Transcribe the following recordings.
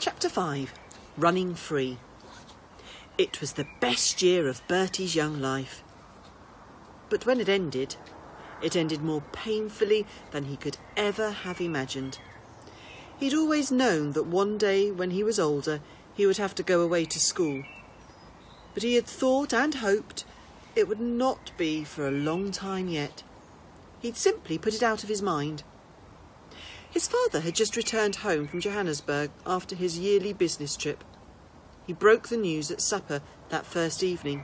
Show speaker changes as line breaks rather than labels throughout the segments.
Chapter 5. Running Free. It was the best year of Bertie's young life. But when it ended more painfully than he could ever have imagined. He'd always known that one day when he was older he would have to go away to school. But he had thought and hoped it would not be for a long time yet. He'd simply put it out of his mind. His father had just returned home from Johannesburg after his yearly business trip. He broke the news at supper that first evening.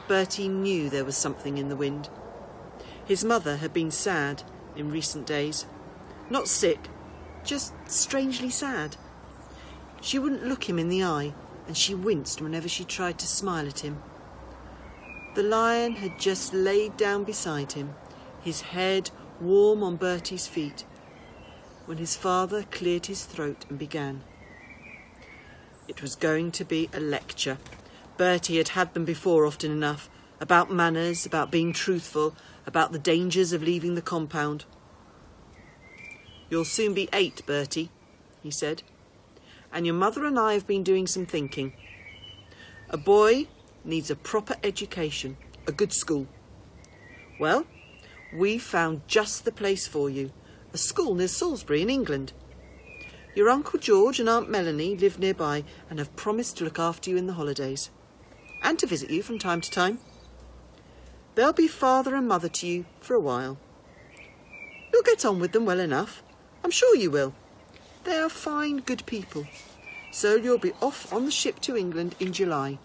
Bertie knew there was something in the wind. His mother had been sad in recent days. Not sick, just strangely sad. She wouldn't look him in the eye, and she winced whenever she tried to smile at him. The lion had just laid down beside him, his head warm on Bertie's feet, when his father cleared his throat and began. It was going to be a lecture. Bertie had had them before often enough, about manners, about being truthful, about the dangers of leaving the compound. "You'll soon be 8, Bertie," he said, "and your mother and I have been doing some thinking. A boy needs a proper education, a good school. Well, we've found just the place for you, a school near Salisbury in England. Your Uncle George and Aunt Melanie live nearby and have promised to look after you in the holidays, and to visit you from time to time. They'll be father and mother to you for a while. You'll get on with them well enough. I'm sure you will. They are fine, good people. So you'll be off on the ship to England in July.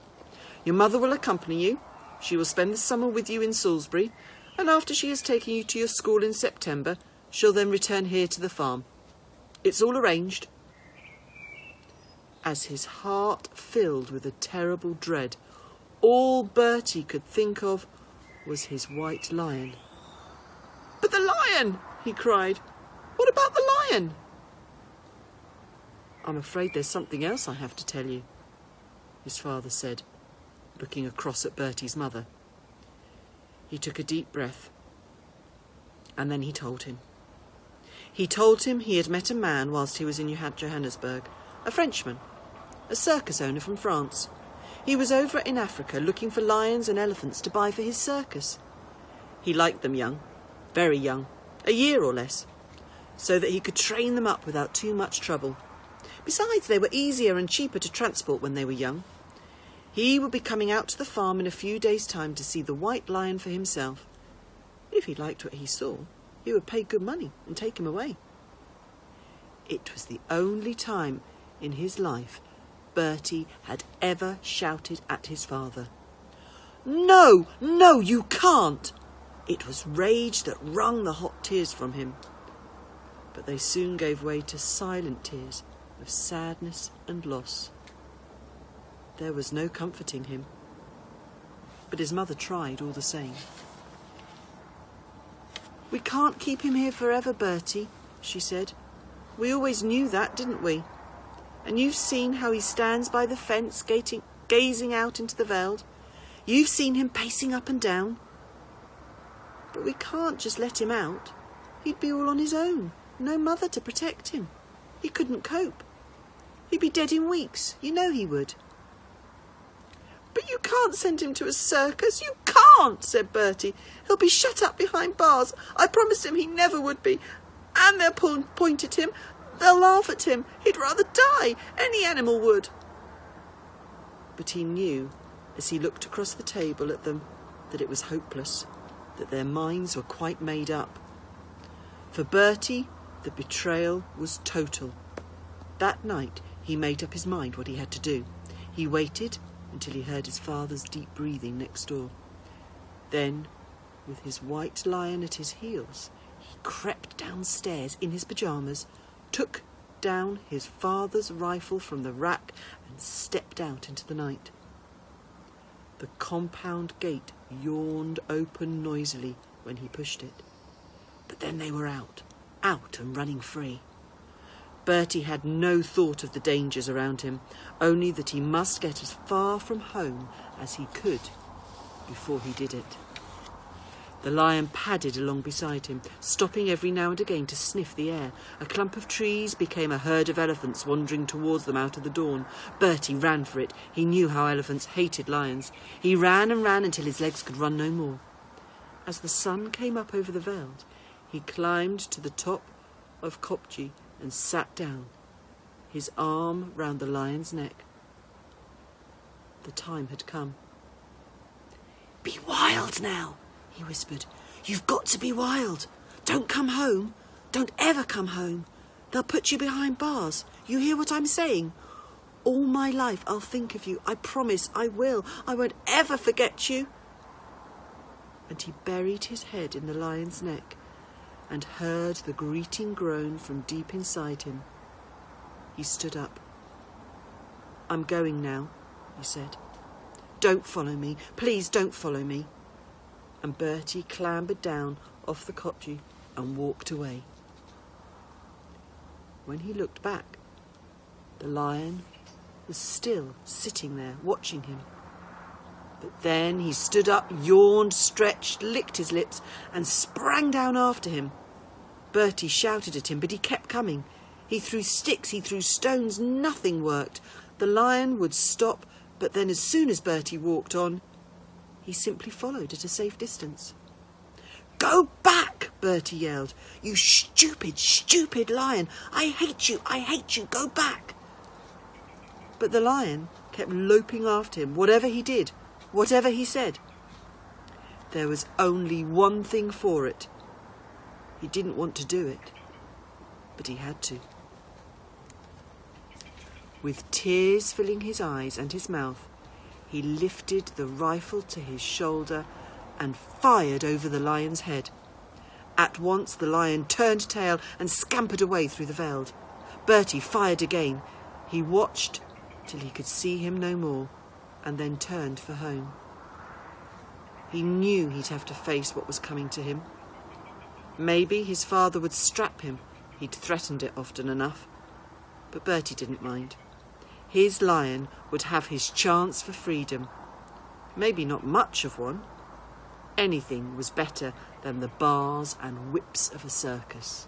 Your mother will accompany you. She will spend the summer with you in Salisbury, and after she has taken you to your school in September, she'll then return here to the farm. It's all arranged." As his heart filled with a terrible dread, all Bertie could think of was his white lion. "But the lion!" he cried. "What about the lion?" "I'm afraid there's something else I have to tell you," his father said, looking across at Bertie's mother. He took a deep breath, and then he told him. He told him he had met a man whilst he was in Johannesburg, a Frenchman, a circus owner from France. He was over in Africa looking for lions and elephants to buy for his circus. He liked them young, very young, a year or less, so that he could train them up without too much trouble. Besides, they were easier and cheaper to transport when they were young. He would be coming out to the farm in a few days' time to see the white lion for himself. If he liked what he saw, he would pay good money and take him away. It was the only time in his life Bertie had ever shouted at his father. "No, no, you can't!" It was rage that wrung the hot tears from him. But they soon gave way to silent tears of sadness and loss. There was no comforting him, but his mother tried all the same. "We can't keep him here forever, Bertie," she said. "We always knew that, didn't we? And you've seen how he stands by the fence, gazing out into the veld. You've seen him pacing up and down. But we can't just let him out. He'd be all on his own, no mother to protect him. He couldn't cope. He'd be dead in weeks, you know he would." "But you can't send him to a circus, you can't," said Bertie. "He'll be shut up behind bars. I promised him he never would be. And they'll point at him. They'll laugh at him. He'd rather die. Any animal would." But he knew, as he looked across the table at them, that it was hopeless, that their minds were quite made up. For Bertie, the betrayal was total. That night he made up his mind what he had to do. He waited until he heard his father's deep breathing next door. Then, with his white lion at his heels, he crept downstairs in his pyjamas, took down his father's rifle from the rack and stepped out into the night. The compound gate yawned open noisily when he pushed it. But then they were out and running free. Bertie had no thought of the dangers around him, only that he must get as far from home as he could before he did it. The lion padded along beside him, stopping every now and again to sniff the air. A clump of trees became a herd of elephants wandering towards them out of the dawn. Bertie ran for it. He knew how elephants hated lions. He ran and ran until his legs could run no more. As the sun came up over the veld, he climbed to the top of Kopje and sat down, his arm round the lion's neck. The time had come. "Be wild now," he whispered. "You've got to be wild. Don't come home. Don't ever come home. They'll put you behind bars. You hear what I'm saying? All my life I'll think of you. I promise I will. I won't ever forget you." And he buried his head in the lion's neck and heard the greeting groan from deep inside him. He stood up. "I'm going now," he said. "Don't follow me. Please don't follow me." And Bertie clambered down off the Kopje and walked away. When he looked back, the lion was still sitting there watching him. But then he stood up, yawned, stretched, licked his lips and sprang down after him. Bertie shouted at him, but he kept coming. He threw sticks, he threw stones, nothing worked. The lion would stop, but then as soon as Bertie walked on, he simply followed at a safe distance. "Go back!" Bertie yelled. "You stupid, stupid lion! I hate you, go back!" But the lion kept loping after him, whatever he did, whatever he said. There was only one thing for it. He didn't want to do it, but he had to. With tears filling his eyes and his mouth, he lifted the rifle to his shoulder and fired over the lion's head. At once the lion turned tail and scampered away through the veld. Bertie fired again. He watched till he could see him no more, and then turned for home. He knew he'd have to face what was coming to him. Maybe his father would strap him. He'd threatened it often enough. But Bertie didn't mind. His lion would have his chance for freedom. Maybe not much of one. Anything was better than the bars and whips of a circus.